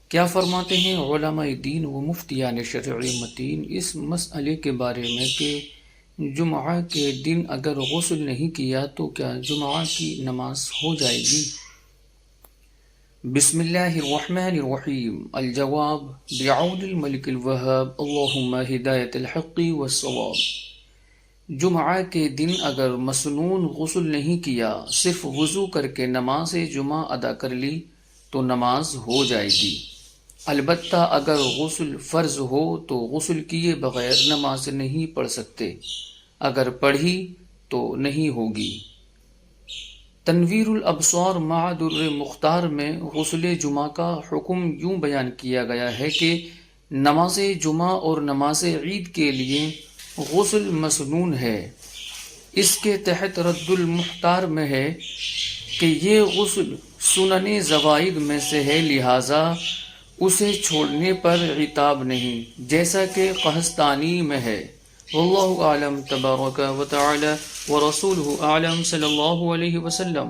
کیا فرماتے ہیں علماء دین و مفتیان شرعی متین اس مسئلے کے بارے میں کہ جمعہ کے دن اگر غسل نہیں کیا تو کیا جمعہ کی نماز ہو جائے گی؟ بسم اللہ الرحمن الرحیم۔ الجواب بعون الملک الوہاب اللہم ہدایت الحق والصواب۔ جمعہ کے دن اگر مسنون غسل نہیں کیا، صرف وضو کر کے نماز جمعہ ادا کر لی تو نماز ہو جائے گی۔ البتہ اگر غسل فرض ہو تو غسل کیے بغیر نماز نہیں پڑھ سکتے، اگر پڑھی تو نہیں ہوگی۔ تنویر الابصار مع در مختار میں غسل جمعہ کا حکم یوں بیان کیا گیا ہے کہ نماز جمعہ اور نماز عید کے لیے غسل مسنون ہے۔ اس کے تحت رد المختار میں ہے کہ یہ غسل سنن زوائد میں سے ہے، لہٰذا اسے چھوڑنے پر عتاب نہیں، جیسا کہ قحطانی میں ہے۔ واللہ اعلم تبارک و تعالی ورسولہ اعلم صلی اللہ علیہ وسلم۔